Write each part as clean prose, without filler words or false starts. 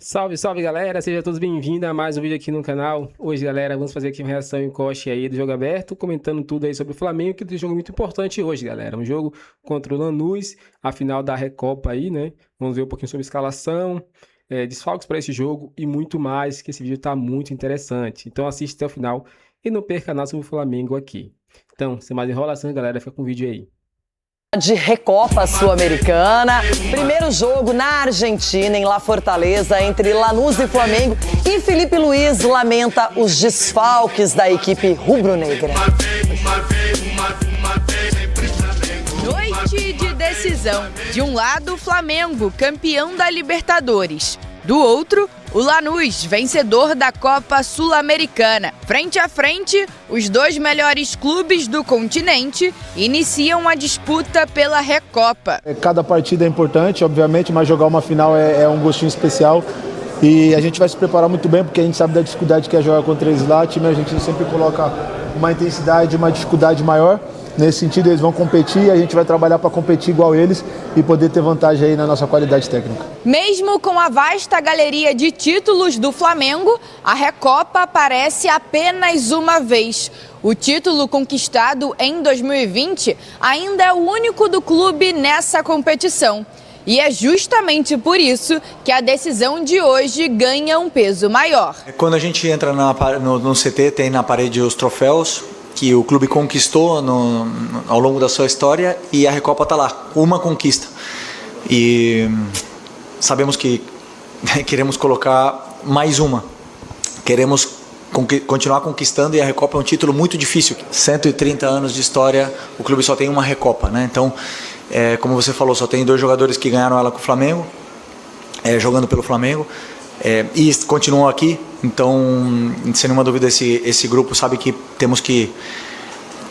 Salve, salve galera, sejam todos bem-vindos a mais um vídeo aqui no canal. Hoje galera, vamos fazer aqui uma reação em coche aí do jogo aberto, comentando tudo aí sobre o Flamengo, que tem um jogo muito importante hoje galera, um jogo contra o Lanús, a final da Recopa aí, né? Vamos ver um pouquinho sobre escalação, desfalques para esse jogo e muito mais, que esse vídeo tá muito interessante. Então assiste até o final e não perca nada sobre o Flamengo aqui. Então, sem mais enrolação galera, fica com o vídeo aí. De Recopa Sul-Americana, primeiro jogo na Argentina, em La Fortaleza, entre Lanús e Flamengo, e Filipe Luís lamenta os desfalques da equipe rubro-negra. Noite de decisão. De um lado, o Flamengo, campeão da Libertadores. Do outro, o Lanús, vencedor da Copa Sul-Americana. Frente a frente, os dois melhores clubes do continente iniciam a disputa pela Recopa. Cada partida é importante, obviamente, mas jogar uma final é um gostinho especial. E a gente vai se preparar muito bem, porque a gente sabe da dificuldade que é jogar contra eles lá. O time argentino sempre coloca uma intensidade, uma dificuldade maior. Nesse sentido, eles vão competir e a gente vai trabalhar para competir igual eles e poder ter vantagem aí na nossa qualidade técnica. Mesmo com a vasta galeria de títulos do Flamengo, a Recopa aparece apenas uma vez. O título conquistado em 2020 ainda é o único do clube nessa competição. E é justamente por isso que a decisão de hoje ganha um peso maior. Quando a gente entra no CT, tem na parede os troféus que o clube conquistou ao longo da sua história, e a Recopa está lá, uma conquista. E sabemos que queremos colocar mais uma. Queremos continuar conquistando, e a Recopa é um título muito difícil. 130 anos de história, o clube só tem uma Recopa, né? Então, como você falou, só tem 2 jogadores que ganharam ela com o Flamengo, jogando pelo Flamengo. E continuam aqui, então, sem nenhuma dúvida, esse grupo sabe que temos que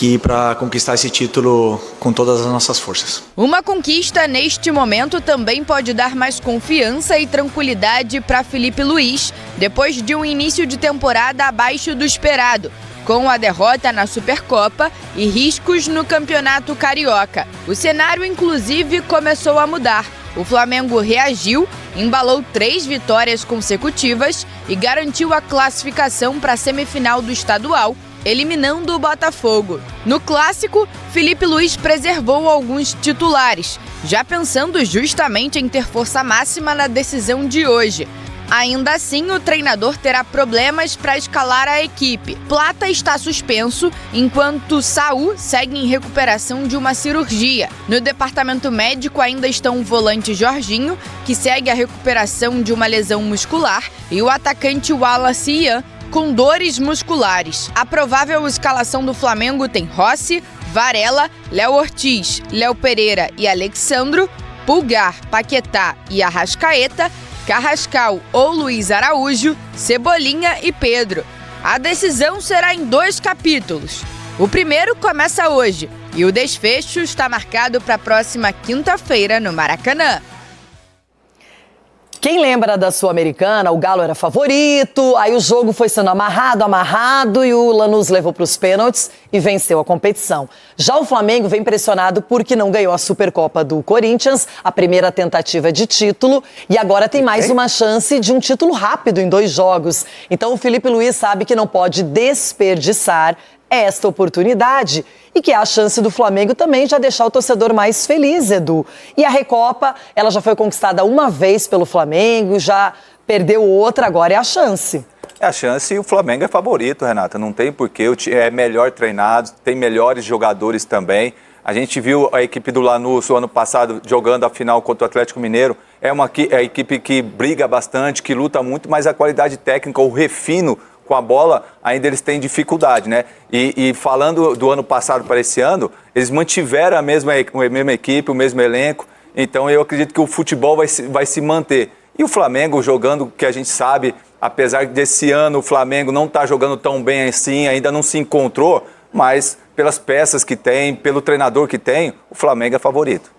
ir para conquistar esse título com todas as nossas forças. Uma conquista neste momento também pode dar mais confiança e tranquilidade para Filipe Luís, depois de um início de temporada abaixo do esperado, com a derrota na Supercopa e riscos no Campeonato Carioca. O cenário, inclusive, começou a mudar. O Flamengo reagiu, embalou 3 vitórias consecutivas e garantiu a classificação para a semifinal do estadual, eliminando o Botafogo. No clássico, Filipe Luís preservou alguns titulares, já pensando justamente em ter força máxima na decisão de hoje. Ainda assim, o treinador terá problemas para escalar a equipe. Plata está suspenso, enquanto Saul segue em recuperação de uma cirurgia. No departamento médico ainda estão o volante Jorginho, que segue a recuperação de uma lesão muscular, e o atacante Wallace Ian, com dores musculares. A provável escalação do Flamengo tem Rossi, Varela, Léo Ortiz, Léo Pereira e Alexandro, Pulgar, Paquetá e Arrascaeta, Carrascal ou Luiz Araújo, Cebolinha e Pedro. A decisão será em 2 capítulos. O primeiro começa hoje e o desfecho está marcado para a próxima quinta-feira no Maracanã. Quem lembra da Sul-Americana, o Galo era favorito, aí o jogo foi sendo amarrado e o Lanús levou para os pênaltis e venceu a competição. Já o Flamengo vem pressionado porque não ganhou a Supercopa do Corinthians, a primeira tentativa de título, e agora tem mais uma chance de um título rápido em 2 jogos. Então o Filipe Luís sabe que não pode desperdiçar esta oportunidade e que é a chance do Flamengo também já deixar o torcedor mais feliz, Edu. E a Recopa, ela já foi conquistada uma vez pelo Flamengo, já perdeu outra, agora é a chance. É a chance, e o Flamengo é favorito, Renata, não tem porquê, é melhor treinado, tem melhores jogadores também. A gente viu a equipe do Lanús o ano passado jogando a final contra o Atlético Mineiro, é a equipe que briga bastante, que luta muito, mas a qualidade técnica, o refino com a bola, ainda eles têm dificuldade, né? E falando do ano passado para esse ano, eles mantiveram a mesma equipe, o mesmo elenco, então eu acredito que o futebol vai se manter. E o Flamengo jogando, que a gente sabe, apesar desse ano o Flamengo não estar jogando tão bem assim, ainda não se encontrou, mas pelas peças que tem, pelo treinador que tem, o Flamengo é favorito.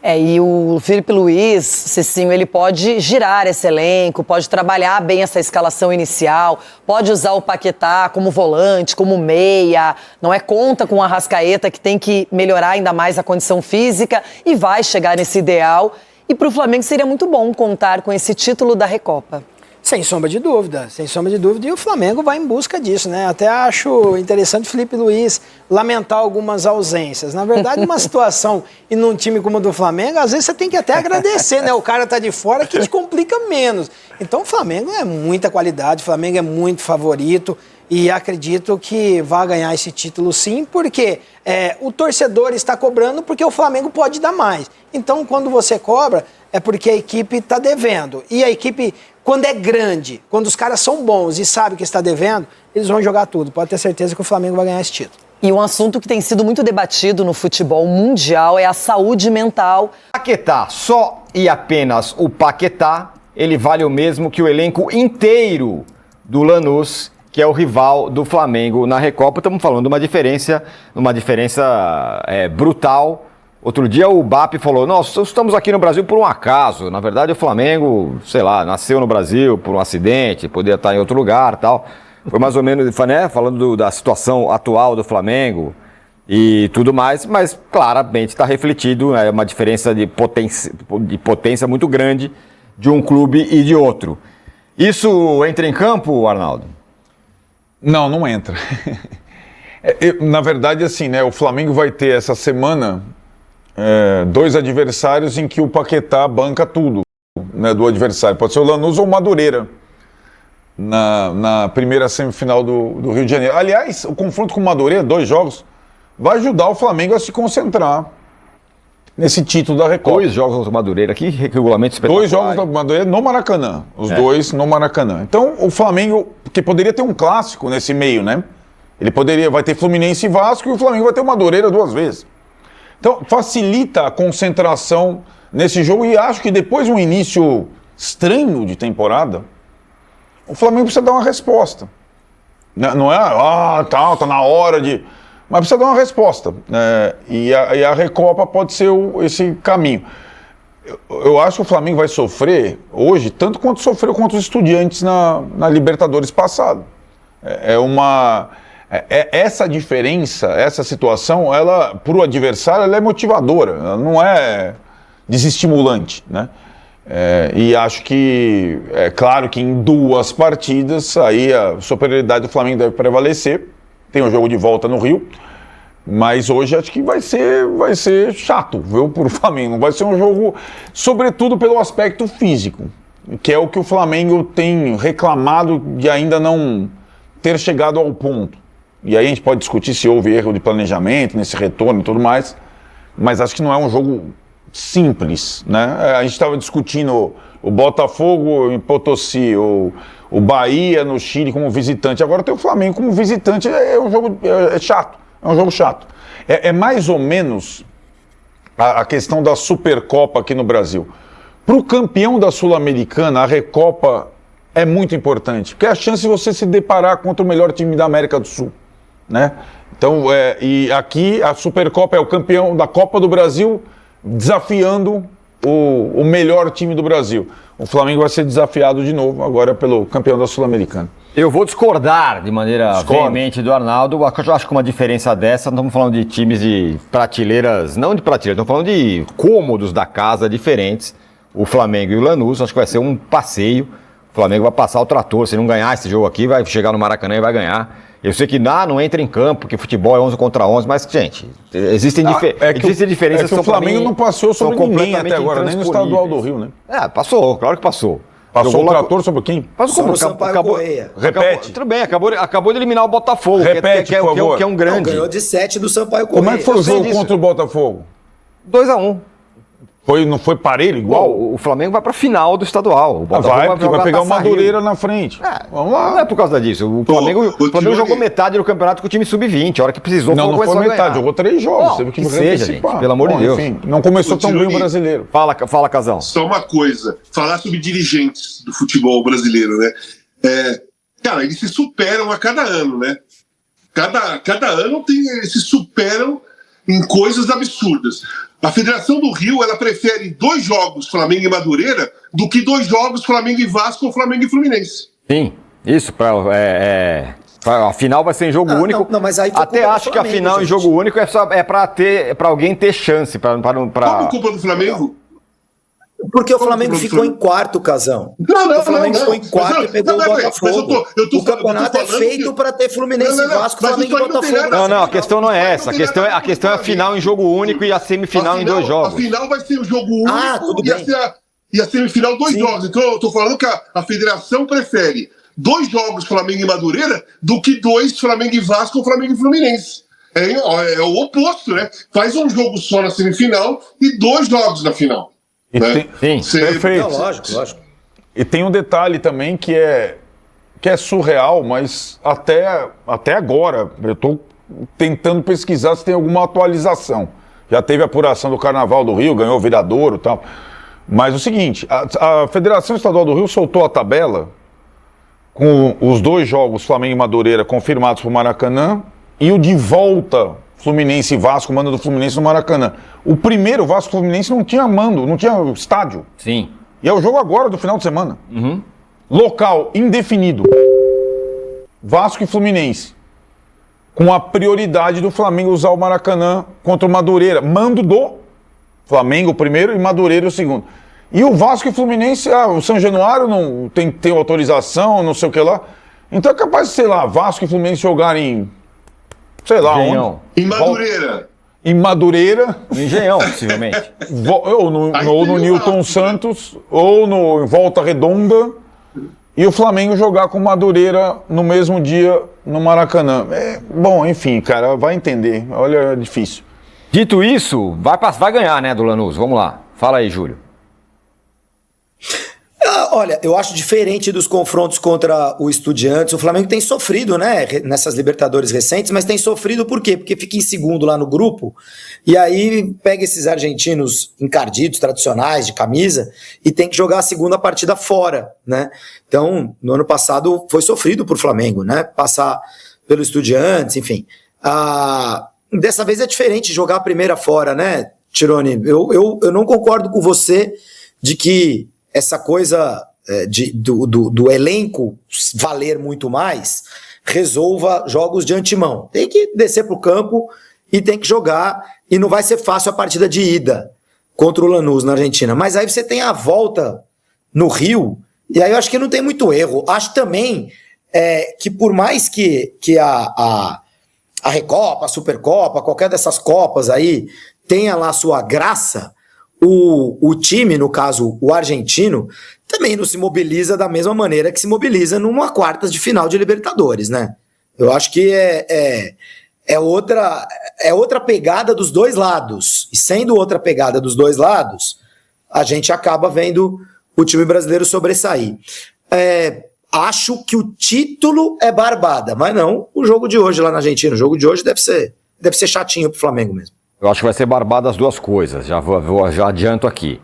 E o Filipe Luís, Cicinho, ele pode girar esse elenco, pode trabalhar bem essa escalação inicial, pode usar o Paquetá como volante, como meia, não é, conta com o Arrascaeta, que tem que melhorar ainda mais a condição física e vai chegar nesse ideal. E para o Flamengo seria muito bom contar com esse título da Recopa. Sem sombra de dúvida, sem sombra de dúvida. E o Flamengo vai em busca disso, né? Até acho interessante o Felipe Luiz lamentar algumas ausências. Na verdade, uma situação e num time como o do Flamengo, às vezes você tem que até agradecer, né? O cara tá de fora que te complica menos. Então o Flamengo é muita qualidade, o Flamengo é muito favorito. E acredito que vai ganhar esse título sim, porque o torcedor está cobrando porque o Flamengo pode dar mais. Então, quando você cobra, é porque a equipe está devendo. E a equipe, quando é grande, quando os caras são bons e sabem que está devendo, eles vão jogar tudo. Pode ter certeza que o Flamengo vai ganhar esse título. E um assunto que tem sido muito debatido no futebol mundial é a saúde mental. Paquetá, só e apenas o Paquetá, ele vale o mesmo que o elenco inteiro do Lanús, que é o rival do Flamengo na Recopa. Estamos falando de uma diferença brutal. Outro dia o BAP falou, nós estamos aqui no Brasil por um acaso. Na verdade o Flamengo, sei lá, nasceu no Brasil por um acidente, poderia estar em outro lugar e tal. Foi mais ou menos, né, falando da situação atual do Flamengo e tudo mais, mas claramente está refletido, né, uma diferença de potência muito grande de um clube e de outro. Isso entra em campo, Arnaldo? Não, não entra. Na verdade, assim, né? O Flamengo vai ter essa semana 2 adversários em que o Paquetá banca tudo, né, do adversário. Pode ser o Lanús ou o Madureira, na primeira semifinal do Rio de Janeiro. Aliás, o confronto com o Madureira, 2 jogos, vai ajudar o Flamengo a se concentrar nesse título da Recopa. 2 jogos do Madureira, que regulamento espetacular. 2 jogos do Madureira no Maracanã. Os 2 no Maracanã. Então, o Flamengo, porque poderia ter um clássico nesse meio, né? Vai ter Fluminense e Vasco e o Flamengo vai ter o Madureira 2 vezes. Então, facilita a concentração nesse jogo e acho que depois de um início estranho de temporada, o Flamengo precisa dar uma resposta. Não é, tá na hora de... Mas precisa dar uma resposta, e a Recopa pode ser esse caminho. Eu acho que o Flamengo vai sofrer hoje, tanto quanto sofreu contra os Estudiantes na Libertadores passado. Essa diferença, essa situação, para o adversário, ela é motivadora, ela não é desestimulante, né? E acho que, é claro que em 2 partidas, aí a superioridade do Flamengo deve prevalecer. Tem um jogo de volta no Rio, mas hoje acho que vai ser chato, viu, para o Flamengo. Não vai ser um jogo, sobretudo pelo aspecto físico, que é o que o Flamengo tem reclamado de ainda não ter chegado ao ponto. E aí a gente pode discutir se houve erro de planejamento nesse retorno e tudo mais, mas acho que não é um jogo simples, né? A gente estava discutindo o Botafogo em Potosí, o Bahia no Chile como visitante. Agora tem o Flamengo como visitante. É um jogo chato. É um jogo chato. É mais ou menos a questão da Supercopa aqui no Brasil. Para o campeão da Sul-Americana, a Recopa é muito importante, porque é a chance de você se deparar contra o melhor time da América do Sul, né? Então, e aqui a Supercopa é o campeão da Copa do Brasil desafiando o melhor time do Brasil. O Flamengo vai ser desafiado de novo agora pelo campeão da Sul-Americana. Eu vou discordar de maneira veemente do Arnaldo. Eu acho que uma diferença dessa, não estamos falando de times de prateleiras, não de prateleiras, estamos falando de cômodos da casa diferentes. O Flamengo e o Lanús, acho que vai ser um passeio. O Flamengo vai passar o trator, se não ganhar esse jogo aqui, vai chegar no Maracanã e vai ganhar. Eu sei que não entra em campo, porque futebol é 11 contra 11, mas, gente, existem diferenças. O Flamengo não passou sobre ninguém até agora, nem no estadual do Rio, né? Passou, claro que passou. Passou o trator sobre quem? Passou o Sampaio Correia. Repete. Tudo bem, acabou de eliminar o Botafogo, Repete, por favor. Que é um grande. Não, ganhou de 7 do Sampaio Correia. Como é que foi o jogo contra o Botafogo? 2-1. Não foi parelho igual? O Flamengo vai pra final do estadual. O Botafogo vai pegar o Madureira na frente. Vamos lá. Não é por causa disso. O Flamengo jogou metade do campeonato com o time sub-20. A hora que precisou, não foi metade. Jogou 3 jogos. Teve que seja, gente, pelo amor de Deus. Enfim, não começou tão bem o brasileiro. Fala, Casão. Só uma coisa. Falar sobre dirigentes do futebol brasileiro, né? Cara, eles se superam a cada ano, né? Cada ano eles se superam em coisas absurdas. A Federação do Rio, ela prefere 2 jogos Flamengo e Madureira do que 2 jogos Flamengo e Vasco ou Flamengo e Fluminense. Sim, isso. A final vai ser em jogo único. Não, mas aí até acho que a final em jogo único é para alguém ter chance. Como culpa do Flamengo? Porque o Flamengo ficou em quarto, Casão. O Flamengo ficou em quarto e pegou o Botafogo. O campeonato é feito para ter Fluminense e Vasco, Flamengo e Botafogo. Não, a questão não é essa. A questão é a final em jogo único e a semifinal em 2 jogos. A final vai ser o jogo único e a semifinal 2 jogos. Então eu tô falando que a federação prefere 2 jogos Flamengo e Madureira do que 2 Flamengo e Vasco ou Flamengo e Fluminense. É o oposto, né? Faz um jogo só na semifinal e 2 jogos na final. Né? Sim, perfeito. Não, lógico. E tem um detalhe também que é surreal, mas até agora, eu estou tentando pesquisar se tem alguma atualização. Já teve a apuração do Carnaval do Rio, ganhou o Viradouro e tal. Mas o seguinte, a Federação Estadual do Rio soltou a tabela com os 2 jogos Flamengo e Madureira confirmados para o Maracanã e o de volta Fluminense e Vasco, mando do Fluminense no Maracanã. O primeiro Vasco Fluminense não tinha mando, não tinha estádio. Sim. E é o jogo agora do final de semana. Uhum. Local indefinido. Vasco e Fluminense. Com a prioridade do Flamengo usar o Maracanã contra o Madureira. Mando do Flamengo o primeiro e Madureira o segundo. E o Vasco e Fluminense, o São Januário não tem que ter autorização, não sei o que lá. Então é capaz de, sei lá, Vasco e Fluminense jogarem, sei lá onde. Em Madureira. Em Madureira. No Engenhão, possivelmente. Ou no Newton Santos, ou no Volta Redonda. E o Flamengo jogar com Madureira no mesmo dia no Maracanã. Bom, enfim, cara, vai entender. Olha, é difícil. Dito isso, vai ganhar, né, do Lanús? Vamos lá. Fala aí, Júlio. Olha, eu acho diferente dos confrontos contra o Estudiantes. O Flamengo tem sofrido, né, nessas Libertadores recentes, mas tem sofrido por quê? Porque fica em segundo lá no grupo e aí pega esses argentinos encardidos, tradicionais, de camisa, e tem que jogar a segunda partida fora, né? Então, no ano passado foi sofrido pro Flamengo, né? Passar pelo Estudiantes, enfim. Dessa vez é diferente jogar a primeira fora, né, Tironi? Eu não concordo com você de que essa coisa do elenco valer muito mais resolva jogos de antemão. Tem que descer para o campo e tem que jogar, e não vai ser fácil a partida de ida contra o Lanús na Argentina. Mas aí você tem a volta no Rio, e aí eu acho que não tem muito erro. Acho também que por mais que a Recopa, a Supercopa, qualquer dessas Copas aí tenha lá sua graça, o time, no caso o argentino, também não se mobiliza da mesma maneira que se mobiliza numa quartas de final de Libertadores, né? Eu acho que é outra pegada dos dois lados. E sendo outra pegada dos dois lados, a gente acaba vendo o time brasileiro sobressair. Acho que o título é barbada, mas não o jogo de hoje lá na Argentina. O jogo de hoje deve ser chatinho pro Flamengo mesmo. Eu acho que vai ser barbada as duas coisas, já adianto aqui.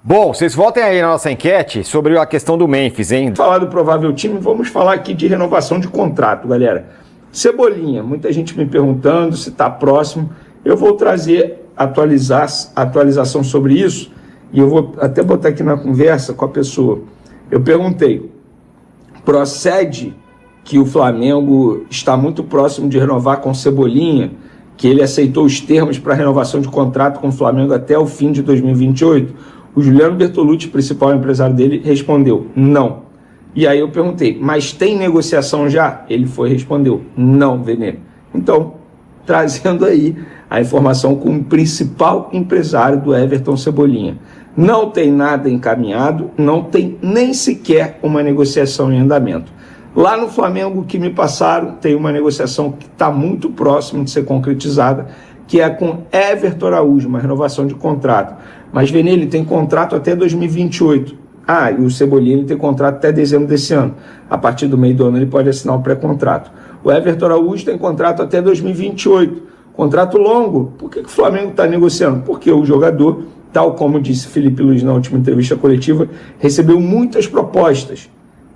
Bom, vocês voltem aí na nossa enquete sobre a questão do Memphis, hein? Falar do provável time, vamos falar aqui de renovação de contrato, galera. Cebolinha, muita gente me perguntando se está próximo. Eu vou trazer atualização sobre isso e eu vou até botar aqui na conversa com a pessoa. Eu perguntei, procede que o Flamengo está muito próximo de renovar com Cebolinha, que ele aceitou os termos para renovação de contrato com o Flamengo até o fim de 2028, o Juliano Bertolucci, principal empresário dele, respondeu não. E aí eu perguntei, mas tem negociação já? Ele respondeu, não, Venê. Então, trazendo aí a informação com o principal empresário do Everton Cebolinha. Não tem nada encaminhado, não tem nem sequer uma negociação em andamento. Lá no Flamengo, o que me passaram, tem uma negociação que está muito próxima de ser concretizada, que é com Everton Araújo, uma renovação de contrato. Mas, Venê, ele tem contrato até 2028. E o Cebolinha ele tem contrato até dezembro desse ano. A partir do meio do ano ele pode assinar o pré-contrato. O Everton Araújo tem contrato até 2028. Contrato longo. Por que o Flamengo está negociando? Porque o jogador, tal como disse Felipe Luiz na última entrevista coletiva, recebeu muitas propostas.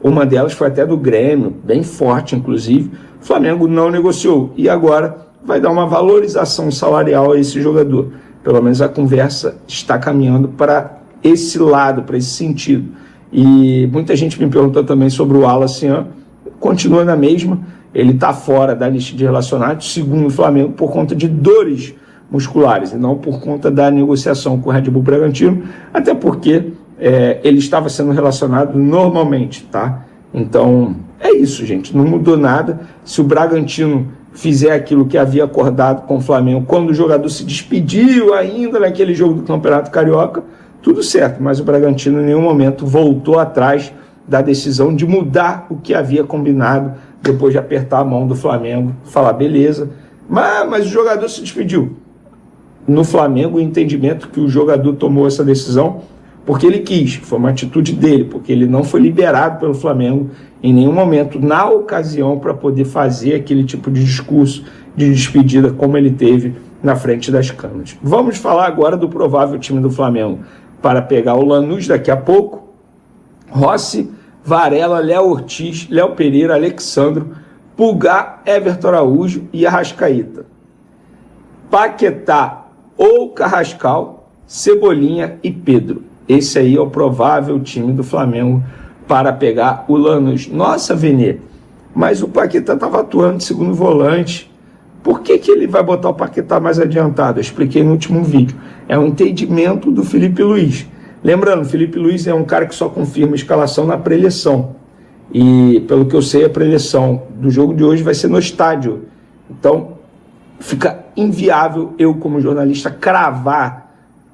Uma delas foi até do Grêmio, bem forte inclusive. O Flamengo não negociou e agora vai dar uma valorização salarial a esse jogador. Pelo menos a conversa está caminhando para esse lado, para esse sentido. E muita gente me perguntou também sobre o Wallace, continua na mesma, ele está fora da lista de relacionados, segundo o Flamengo, por conta de dores musculares, e não por conta da negociação com o Red Bull Bragantino, até porque ele estava sendo relacionado normalmente, tá? Então, é isso, gente. Não mudou nada. Se o Bragantino fizer aquilo que havia acordado com o Flamengo, quando o jogador se despediu ainda naquele jogo do Campeonato Carioca, tudo certo. Mas o Bragantino em nenhum momento voltou atrás da decisão de mudar o que havia combinado depois de apertar a mão do Flamengo, falar, beleza, mas o jogador se despediu. No Flamengo, o entendimento que o jogador tomou essa decisão porque ele quis, foi uma atitude dele, porque ele não foi liberado pelo Flamengo em nenhum momento, na ocasião, para poder fazer aquele tipo de discurso de despedida como ele teve na frente das câmeras. Vamos falar agora do provável time do Flamengo para pegar o Lanús daqui a pouco. Rossi, Varela, Léo Ortiz, Léo Pereira, Alexandro, Pulgar, Everton Araújo e Arrascaeta. Paquetá ou Carrascal, Cebolinha e Pedro. Esse aí é o provável time do Flamengo para pegar o Lanús. Nossa, Venê, mas o Paquetá estava atuando de segundo volante. Por que ele vai botar o Paquetá mais adiantado? Eu expliquei no último vídeo. É um entendimento do Felipe Luiz. Lembrando, o Felipe Luiz é um cara que só confirma a escalação na pré-eleição. E, pelo que eu sei, a pré-eleição do jogo de hoje vai ser no estádio. Então, fica inviável eu, como jornalista, cravar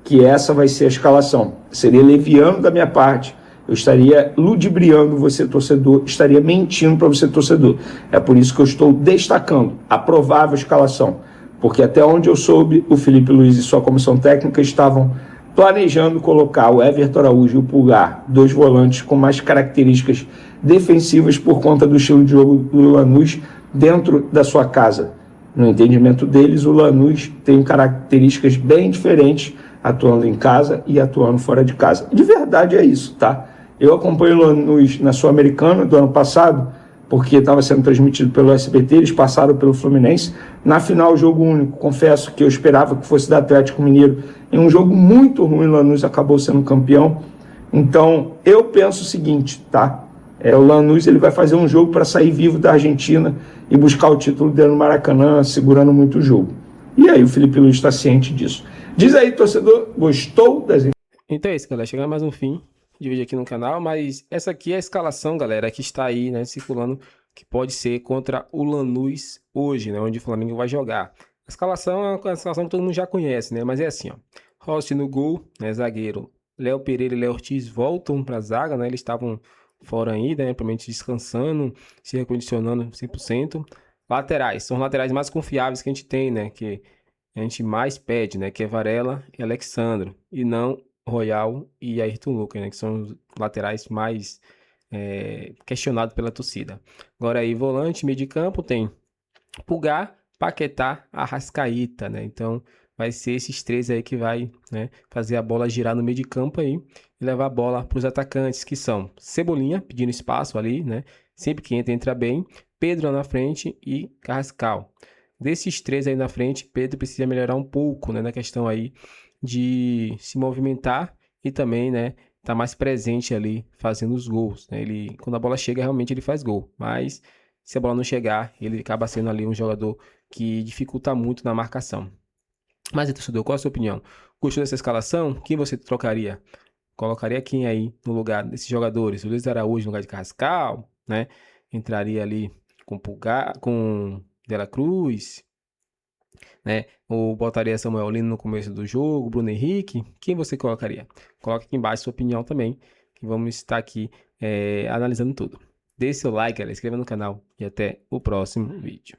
que essa vai ser a escalação. Seria leviano da minha parte. Eu estaria ludibriando você, torcedor, estaria mentindo para você, torcedor. É por isso que eu estou destacando a provável escalação. Porque até onde eu soube, o Felipe Luiz e sua comissão técnica estavam planejando colocar o Everton Araújo e o Pulgar, dois volantes com mais características defensivas por conta do estilo de jogo do Lanús dentro da sua casa. No entendimento deles, o Lanús tem características bem diferentes atuando em casa e atuando fora de casa. De verdade é isso, tá? Eu acompanho o Lanús na Sul-Americana do ano passado, porque estava sendo transmitido pelo SBT, eles passaram pelo Fluminense. Na final, jogo único, confesso que eu esperava que fosse da Atlético Mineiro. Em um jogo muito ruim, o Lanús acabou sendo campeão. Então, eu penso o seguinte, tá? O Lanús ele vai fazer um jogo para sair vivo da Argentina e buscar o título dele no Maracanã, segurando muito o jogo. E aí o Felipe Luiz está ciente disso. Diz aí, torcedor, gostou das... Então é isso, galera. Chegando mais um fim de vídeo aqui no canal, mas essa aqui é a escalação, galera, que está aí, né, circulando, que pode ser contra o Lanús hoje, né, onde o Flamengo vai jogar. A escalação é uma escalação que todo mundo já conhece, né, mas é assim, ó. Rossi no gol, né, zagueiro. Léo Pereira e Léo Ortiz voltam para a zaga, né, eles estavam fora ainda, né, provavelmente descansando, se recondicionando 100%. Laterais, são os laterais mais confiáveis que a gente tem, né, que a gente mais pede, né, que é Varela e Alexandro, e não Royal e Ayrton Lucas, né, que são os laterais mais questionados pela torcida. Agora aí, volante, meio de campo, tem Pulgar, Paquetá, Arrascaeta, né, então vai ser esses três aí que vai, né, fazer a bola girar no meio de campo aí e levar a bola para os atacantes, que são Cebolinha, pedindo espaço ali, né, sempre que entra bem, Pedro na frente e Carrascal. Desses três aí na frente, Pedro precisa melhorar um pouco, né, na questão aí de se movimentar e também, né, tá mais presente ali fazendo os gols, né? Ele, quando a bola chega, realmente ele faz gol, mas se a bola não chegar, ele acaba sendo ali um jogador que dificulta muito na marcação. Mas, torcedor, qual a sua opinião? Gostou dessa escalação? Quem você trocaria? Colocaria quem aí no lugar desses jogadores? O Luiz Araújo no lugar de Carrascal, né? Entraria ali com Pulgar, com De La Cruz, né? Ou botaria Samuel Lino no começo do jogo, Bruno Henrique? Quem você colocaria? Coloque aqui embaixo a sua opinião também, que vamos estar aqui analisando tudo. Deixe seu like, galera, inscreva no canal e até o próximo vídeo.